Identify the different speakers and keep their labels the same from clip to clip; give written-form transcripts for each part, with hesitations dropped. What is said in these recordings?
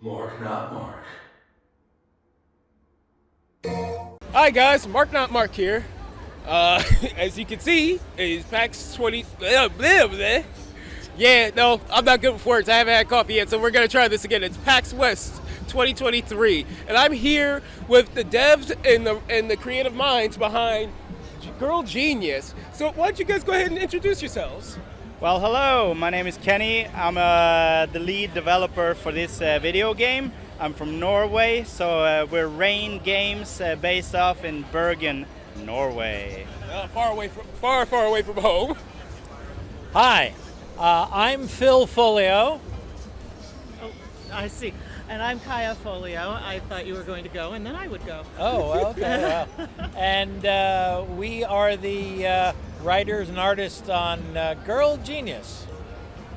Speaker 1: Mark, not Mark.
Speaker 2: Hi guys, Mark not Mark here. As you can see, it's PAX 20. Yeah, no, I'm not good with words. I haven't had coffee yet, so we're gonna try this again. It's PAXwest 2023, and I'm here with the devs and the creative minds behind Girl Genius. So why don't you guys go ahead and introduce yourselves?
Speaker 3: Well, hello, my name is Kenny. I'm the lead developer for this video game. I'm from Norway, so we're Rain Games based off in Bergen, Norway.
Speaker 2: Far away from home.
Speaker 4: Hi, I'm Phil Folio.
Speaker 5: Oh, I see. And I'm Kaya Folio. I thought you were going to go, and then I would go.
Speaker 4: Oh, okay. Well. And we are the writers and artists on Girl Genius.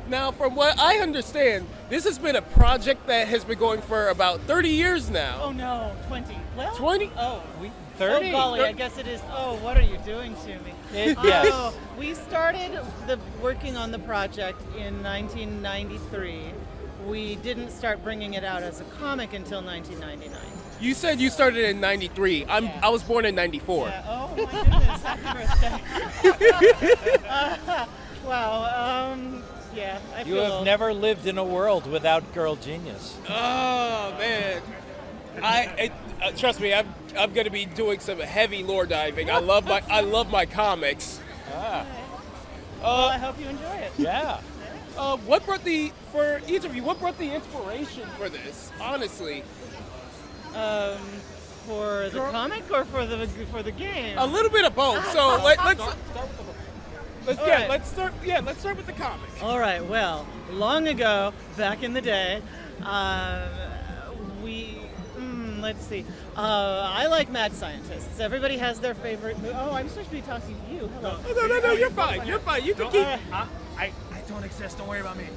Speaker 2: Now, from what I understand, this has been a project that has been going for about 30 years now.
Speaker 5: Oh no, 20. Well,
Speaker 2: 20?
Speaker 5: Oh,
Speaker 4: 30?
Speaker 5: Oh golly, I guess it is. Oh, what are you doing to me?
Speaker 4: Yes.
Speaker 5: Oh, we started working on the project in 1993. We didn't start bringing it out as a comic until 1999.
Speaker 2: You said you started in 93.
Speaker 5: Yeah.
Speaker 2: I was born in 94.
Speaker 5: Yeah. Oh my goodness, happy birthday. Wow. Yeah, I
Speaker 4: You
Speaker 5: feel
Speaker 4: have
Speaker 5: old.
Speaker 4: never lived in a world without Girl Genius.
Speaker 2: Oh man, trust me, I'm going to be doing some heavy lore diving. I love my comics.
Speaker 4: Ah,
Speaker 5: Well, I hope you enjoy it.
Speaker 4: yeah.
Speaker 2: For each of you, what brought the inspiration for this? Honestly,
Speaker 5: For the comic or for the game?
Speaker 2: a little bit of both. So let's
Speaker 5: right.
Speaker 2: let's start with the comic.
Speaker 5: All right. Well, long ago, back in the day, let's see. I like mad scientists. Everybody has their favorite. Oh, I'm supposed to be talking to you. Hello.
Speaker 2: No, you're fine. You're fine. You can keep.
Speaker 1: I don't exist. Don't worry about me.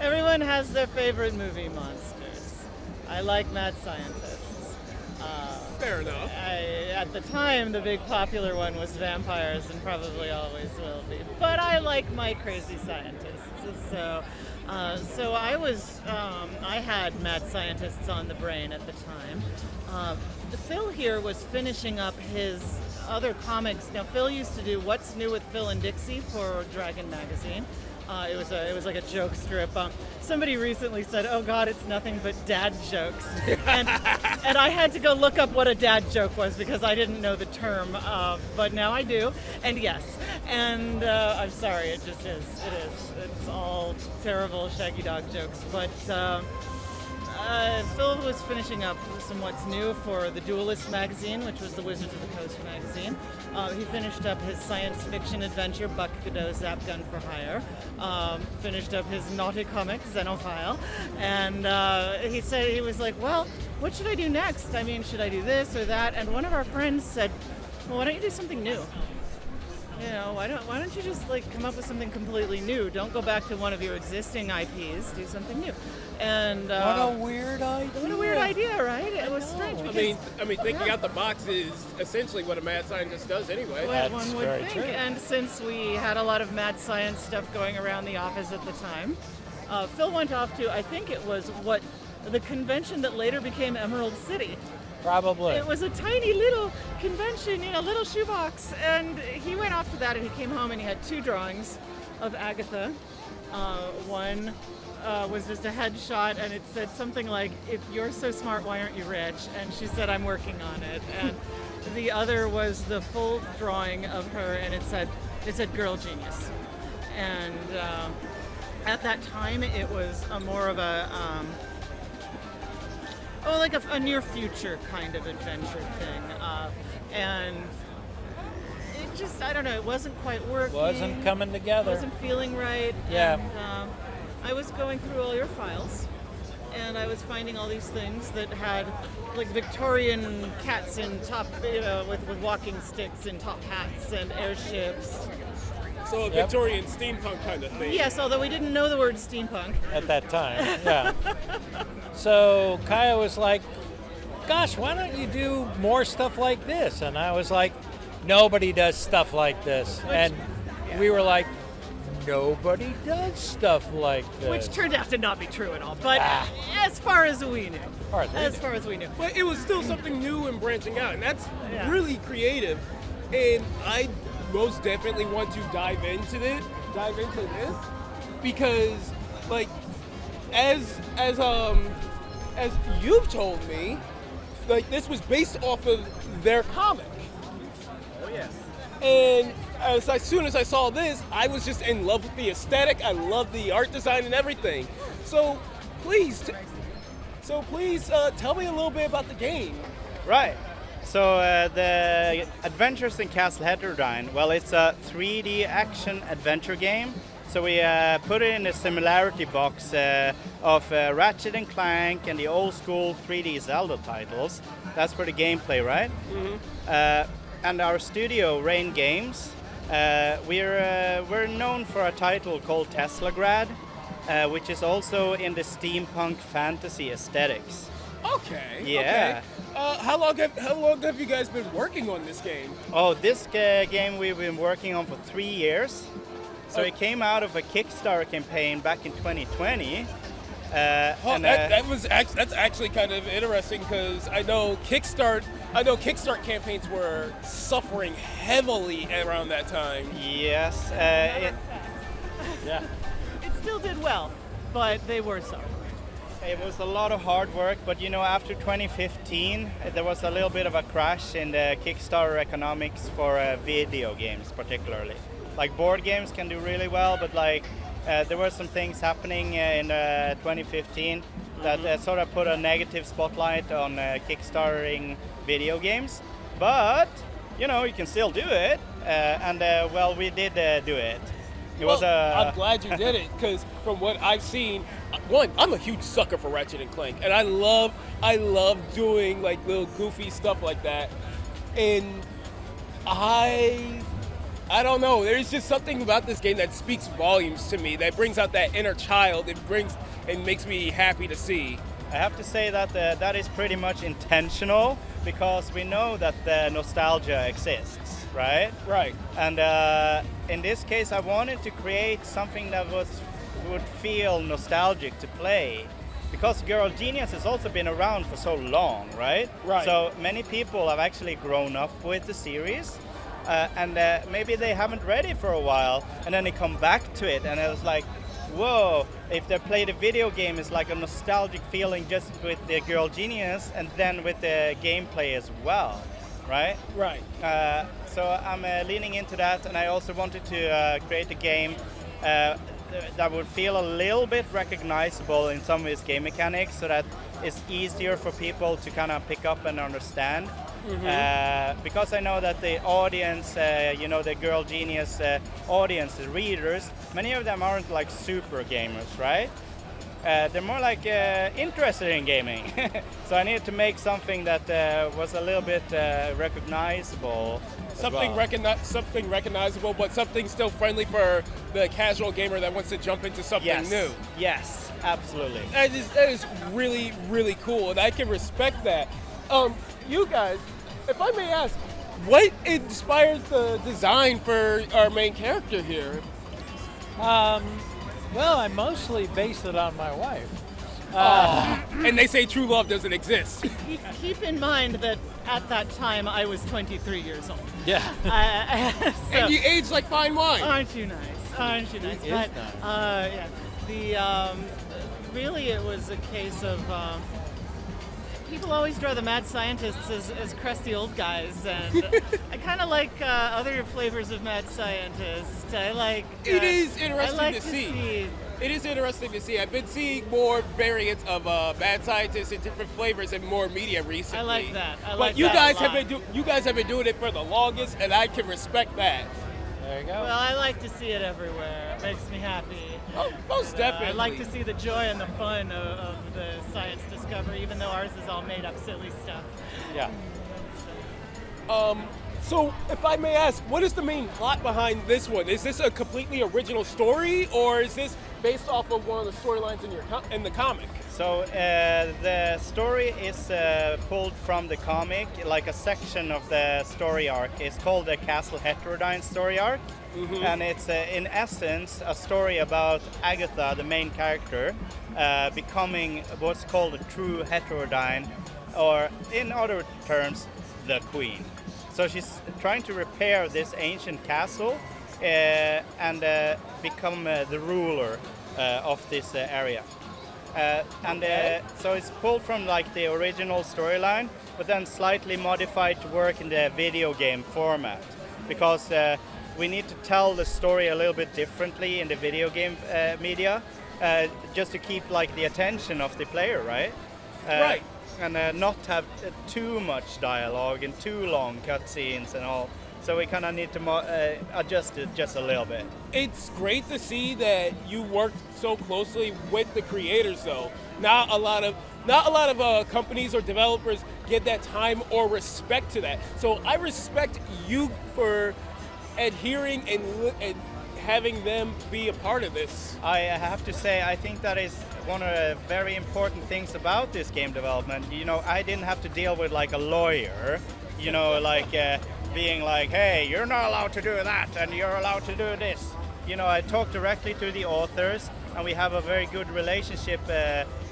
Speaker 5: Everyone has their favorite movie monsters. I like mad scientists.
Speaker 2: Fair enough.
Speaker 5: At the time, the big popular one was vampires, and probably always will be. But I like my crazy scientists. So I had mad scientists on the brain at the time. Phil here was finishing up his other comics. Now, Phil used to do What's New with Phil and Dixie for Dragon Magazine. It was like a joke strip. Somebody recently said, "Oh God, it's nothing but dad jokes," and I had to go look up what a dad joke was because I didn't know the term, but now I do. And yes, and I'm sorry, it just is. It is. It's all terrible Shaggy Dog jokes. But Phil was finishing up some What's New for the Duelist magazine, which was the Wizards of the Coast magazine. He finished up his science fiction adventure, Buck Godot Zap Gun for Hire. Finished up his naughty comic, Xenophile. And he said, he was like, well, what should I do next? I mean, should I do this or that? And one of our friends said, well, why don't you do something new? You know, why don't you just come up with something completely new? Don't go back to one of your existing IPs. Do something new. And
Speaker 4: What a weird idea.
Speaker 5: what a weird idea, right? It was strange. Because,
Speaker 2: I mean, thinking out the box is essentially what a mad scientist does anyway.
Speaker 5: Well,
Speaker 4: That's
Speaker 5: one would
Speaker 4: very
Speaker 5: think.
Speaker 4: true.
Speaker 5: And since we had a lot of mad science stuff going around the office at the time, Phil went off to, I think it was the convention that later became Emerald City.
Speaker 4: Probably.
Speaker 5: It was a tiny little convention in a little shoebox, and he went off to that, and he came home and he had 2 drawings of Agatha. One was just a headshot, and it said something like, "If you're so smart, why aren't you rich?" And she said, "I'm working on it." And the other was the full drawing of her, and it said "Girl Genius." And at that time, it was more of a a near future kind of adventure thing, and it just, I don't know, it wasn't quite working.
Speaker 4: Wasn't coming together.
Speaker 5: Wasn't feeling right.
Speaker 4: Yeah.
Speaker 5: And I was going through all your files, and I was finding all these things that had Victorian cats in top, with walking sticks and top hats and airships.
Speaker 2: So a Victorian steampunk kind of thing.
Speaker 5: Yes, although we didn't know the word steampunk.
Speaker 4: At that time, yeah. So Kaya was like, gosh, why don't you do more stuff like this? And I was like, nobody does stuff like this. And we were like, nobody does stuff like this.
Speaker 5: Which turned out to not be true at all. But as far as we knew. As far as we knew.
Speaker 2: But it was still something new and branching out, and that's
Speaker 5: Yeah.
Speaker 2: really creative. And I most definitely want to dive into this because, like, as you've told me, like, this was based off of their comic.
Speaker 3: Oh yes.
Speaker 2: And as soon as I saw this, I was just in love with the aesthetic. I love the art design and everything. So please tell me a little bit about the game.
Speaker 3: Right. So the Adventures in Castle Heterodyne, well, it's a 3D action adventure game. So we put it in the similarity box of Ratchet and Clank and the old school 3D Zelda titles. That's for the gameplay, right? Mm-hmm. And our studio, Rain Games, we're known for a title called Teslagrad, which is also in the steampunk fantasy aesthetics.
Speaker 2: Okay.
Speaker 3: Yeah.
Speaker 2: Okay. How long have you guys been working on this game?
Speaker 3: Oh, this game we've been working on for 3 years. So it came out of a Kickstarter campaign back in 2020.
Speaker 2: That's actually kind of interesting because I know Kickstart campaigns were suffering heavily around that time.
Speaker 3: Yes.
Speaker 4: Yeah.
Speaker 5: It still did well, but they were suffering.
Speaker 3: It was a lot of hard work, but you know, after 2015, there was a little bit of a crash in the Kickstarter economics for video games, particularly. Like board games can do really well, but like there were some things happening in 2015 that sort of put a negative spotlight on kickstarting video games. But you know, you can still do it, and well, we did do it.
Speaker 2: I'm glad you did it because from what I've seen, one, I'm a huge sucker for Ratchet and Clank, and I love doing like little goofy stuff like that. And I don't know. There's just something about this game that speaks volumes to me. That brings out that inner child. It makes me happy to see.
Speaker 3: I have to say that that is pretty much intentional because we know that the nostalgia exists, right?
Speaker 2: Right.
Speaker 3: And in this case, I wanted to create something that would feel nostalgic to play. Because Girl Genius has also been around for so long, right?
Speaker 2: Right.
Speaker 3: So many people have actually grown up with the series. And maybe they haven't read it for a while, and then they come back to it, and it was like, whoa, if they played a video game, it's like a nostalgic feeling just with the Girl Genius, and then with the gameplay as well, right?
Speaker 2: Right.
Speaker 3: So I'm leaning into that, and I also wanted to create a game that would feel a little bit recognizable in some of its game mechanics, so that it's easier for people to kind of pick up and understand. Mm-hmm. Because I know that the audience, the Girl Genius audience, the readers, many of them aren't like super gamers, right? They're more like interested in gaming. So I needed to make something that was a little bit recognizable.
Speaker 2: Something recognizable, but something still friendly for the casual gamer that wants to jump into something new.
Speaker 3: Yes, absolutely.
Speaker 2: That is really, really cool, and I can respect that. You guys, if I may ask, what inspired the design for our main character here?
Speaker 4: Well, I mostly based it on my wife.
Speaker 2: And they say true love doesn't exist.
Speaker 5: Keep in mind that at that time I was 23 years old.
Speaker 4: Yeah.
Speaker 5: So,
Speaker 2: And you age like fine wine.
Speaker 5: aren't you nice? Aren't you nice?
Speaker 4: He is nice.
Speaker 5: Yeah. Really, it was a case of people always draw the mad scientists as crusty old guys, and I kind of like other flavors of mad scientist. I like.
Speaker 2: It is interesting
Speaker 5: I like
Speaker 2: to see. It is interesting to see. I've been seeing more variants of mad scientists in different flavors and more media recently.
Speaker 5: I like that.
Speaker 2: But you guys have been doing it for the longest, and I can respect that.
Speaker 4: There you go.
Speaker 5: Well, I like to see it everywhere. It makes me happy.
Speaker 2: Oh, most definitely.
Speaker 5: I like to see the joy and the fun of the science discovery, even though ours is all made up silly stuff.
Speaker 4: Yeah.
Speaker 2: So, if I may ask, what is the main plot behind this one? Is this a completely original story, or is this based off of one of the storylines in the comic.
Speaker 3: So the story is pulled from the comic, like a section of the story arc. It's called the Castle Heterodyne story arc, and it's in essence a story about Agatha, the main character, becoming what's called a true heterodyne, or in other terms, the queen. So she's trying to repair this ancient castle and become the ruler of this area. So it's pulled from like the original storyline, but then slightly modified to work in the video game format, because we need to tell the story a little bit differently in the video game media, just to keep like the attention of the player, right?
Speaker 2: Right.
Speaker 3: And not have too much dialogue and too long cutscenes and all. So we kind of need to adjust it just a little bit.
Speaker 2: It's great to see that you worked so closely with the creators, though. Not a lot of companies or developers get that time or respect to that. So I respect you for adhering and having them be a part of this.
Speaker 3: I have to say, I think that is one of the very important things about this game development. You know, I didn't have to deal with like a lawyer, you know, like being like, hey, you're not allowed to do that and you're allowed to do this. You know, I talk directly to the authors and we have a very good relationship.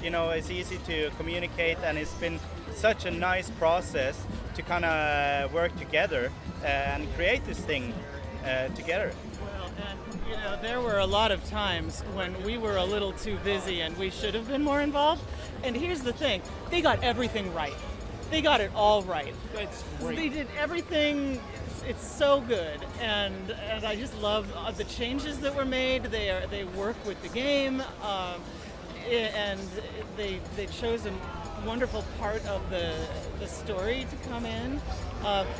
Speaker 3: You know, it's easy to communicate, and it's been such a nice process to kind of work together and create this thing together.
Speaker 5: Well, and you know, there were a lot of times when we were a little too busy and we should have been more involved. And here's the thing, they got everything right. They got it all right.
Speaker 2: That's great.
Speaker 5: They did everything. It's so good, and I just love the changes that were made. They work with the game, and they chose a wonderful part of the story to come in.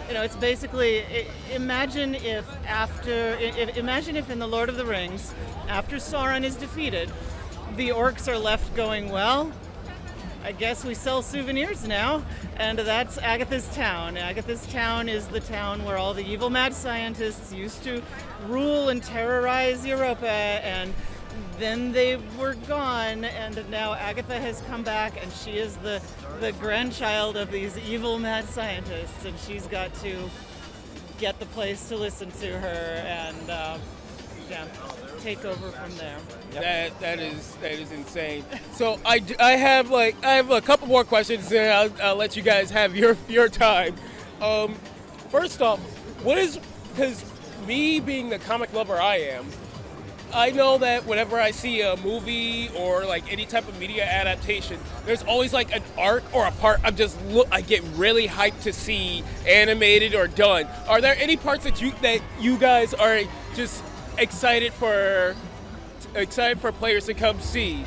Speaker 5: You know, it's basically imagine if in the Lord of the Rings, after Sauron is defeated, the orcs are left going, well, I guess we sell souvenirs now, and that's Agatha's town. Agatha's town is the town where all the evil mad scientists used to rule and terrorize Europa, and then they were gone, and now Agatha has come back, and she is the grandchild of these evil mad scientists, and she's got to get the place to listen to her and take over from there.
Speaker 2: That is insane. So I have a couple more questions, and I'll let you guys have your time. First off, because me being the comic lover I am, I know that whenever I see a movie or like any type of media adaptation, there's always like an arc or a part I get really hyped to see animated or done. Are there any parts that you guys are just excited for players to come see?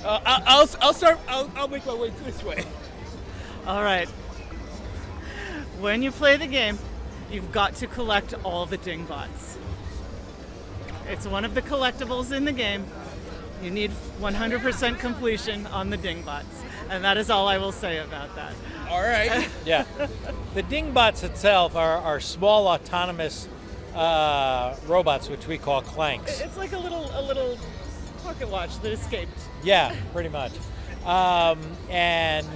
Speaker 2: I'll start. I'll make my way this way.
Speaker 5: All right. When you play the game, you've got to collect all the dingbots. It's one of the collectibles in the game. You need 100% completion on the dingbots, and that is all I will say about that.
Speaker 2: All right.
Speaker 4: Yeah. The dingbots itself are small autonomous robots, which we call clanks.
Speaker 5: It's like a little pocket watch that escaped.
Speaker 4: Yeah, pretty much. And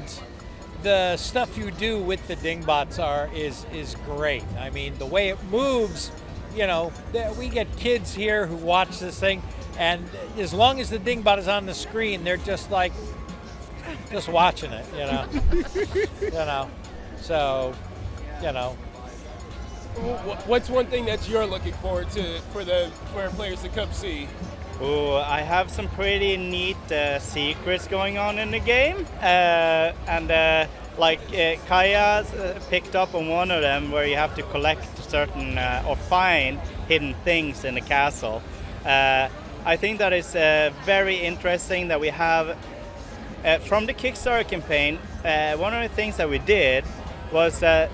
Speaker 4: the stuff you do with the dingbots is great. I mean, the way it moves, you know, we get kids here who watch this thing, and as long as the dingbot is on the screen, they're just like, just watching it, you know. You know, so, you know.
Speaker 2: What's one thing that you're looking forward to for players to come see?
Speaker 3: Oh, I have some pretty neat secrets going on in the game, Kaya picked up on one of them where you have to collect certain or find hidden things in the castle. I think that is very interesting that we have from the Kickstarter campaign. One of the things that we did was that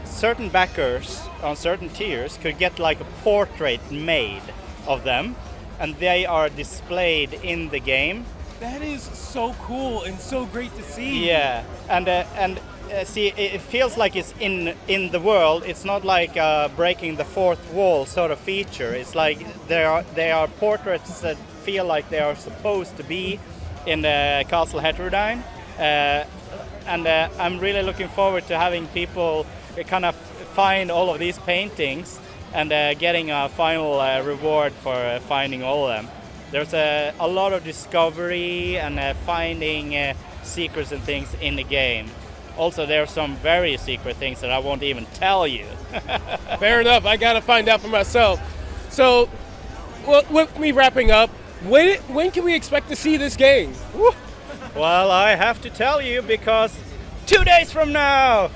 Speaker 3: certain backers on certain tiers could get like a portrait made of them, and they are displayed in the game.
Speaker 2: That is so cool and so great to see.
Speaker 3: Yeah, and see, it feels like it's in the world. It's not like breaking the fourth wall sort of feature. It's like they are portraits that feel like they are supposed to be in the Castle Heterodyne. And I'm really looking forward to having people kind of find all of these paintings and getting a final reward for finding all of them. There's a lot of discovery and finding secrets and things in the game. Also, there are some very secret things that I won't even tell you.
Speaker 2: Fair enough. I gotta find out for myself. So, well, with me wrapping up, when can we expect to see this game?
Speaker 3: Woo. Well, I have to tell you because 2 days from now,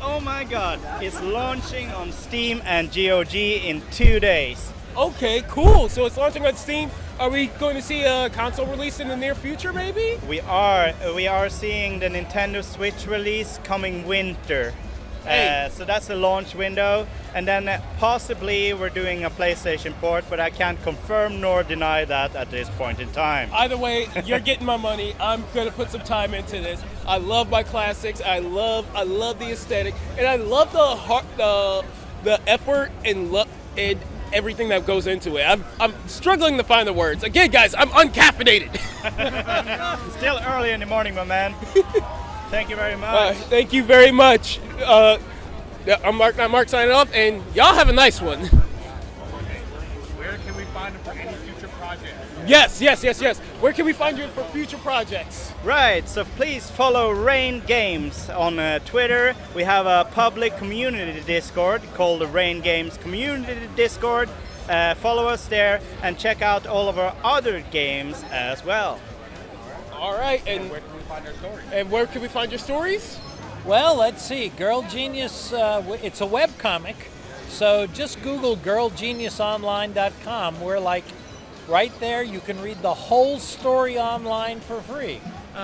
Speaker 3: oh my God, it's launching on Steam and GOG in 2 days.
Speaker 2: Okay, cool. So it's launching on Steam. Are we going to see a console release in the near future, maybe?
Speaker 3: We are seeing the Nintendo Switch release coming winter.
Speaker 2: Hey.
Speaker 3: So that's the launch window, and then possibly we're doing a PlayStation port, but I can't confirm nor deny that at this point in time.
Speaker 2: Either way, you're getting my money. I'm gonna put some time into this. I love my classics. I love the aesthetic, and I love the heart, the effort and everything that goes into it. I'm struggling to find the words. Again, guys, I'm uncaffeinated.
Speaker 3: It's still early in the morning, my man. Thank you very much.
Speaker 2: Thank you very much. I'm Mark signing off, and y'all have a nice one.
Speaker 1: Where can we find them for any future projects?
Speaker 2: Yes. Where can we find you for future projects?
Speaker 3: Right, so please follow Rain Games on Twitter. We have a public community Discord called the Rain Games Community Discord. Follow us there and check out all of our other games as well.
Speaker 2: All right, and
Speaker 1: Where can we find our stories?
Speaker 2: And where can we find your stories?
Speaker 4: Well, let's see. Girl Genius, it's a webcomic, so just Google girlgeniusonline.com. We're like right there. You can read the whole story online for free.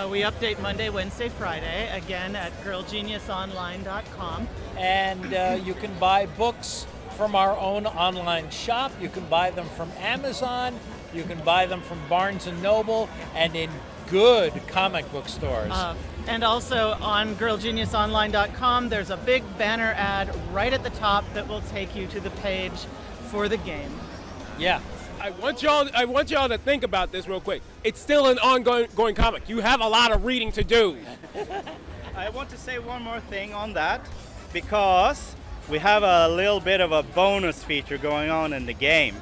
Speaker 5: We update Monday, Wednesday, Friday, again at girlgeniusonline.com.
Speaker 4: And you can buy books from our own online shop. You can buy them from Amazon. You can buy them from Barnes & Noble and in good comic book stores.
Speaker 5: And also on girlgeniusonline.com, there's a big banner ad right at the top that will take you to the page for the game.
Speaker 4: Yeah.
Speaker 2: I want y'all to think about this real quick. It's still an ongoing comic. You have a lot of reading to do.
Speaker 3: I want to say one more thing on that, because we have a little bit of a bonus feature going on in the game.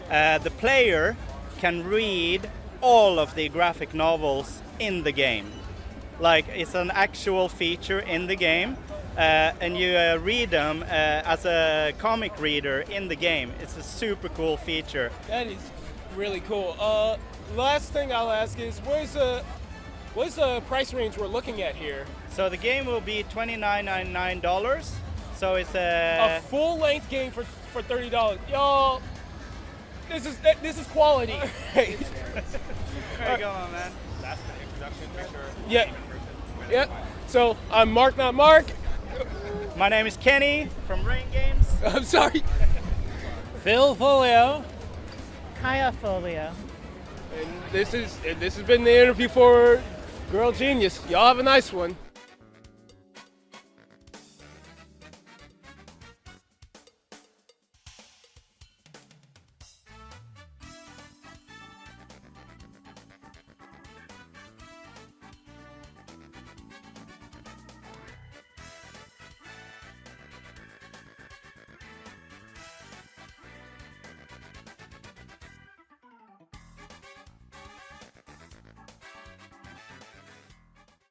Speaker 3: The player can read all of the graphic novels in the game. Like, it's an actual feature in the game, and you read them as a comic reader in the game. It's a super cool feature.
Speaker 2: That is really cool. Last thing I'll ask is, what's the price range we're looking at here?
Speaker 3: So the game will be $29.99. So it's a
Speaker 2: full-length game for $30. Y'all, this is quality.
Speaker 3: There you go, my man.
Speaker 1: That's the introduction picture.
Speaker 2: Yeah. So I'm Mark, not Mark.
Speaker 3: My name is Kenny from Rain Games.
Speaker 2: I'm sorry.
Speaker 4: Phil Folio.
Speaker 5: Kaya Folio.
Speaker 2: And this has been the interview for Girl Genius. Y'all have a nice one.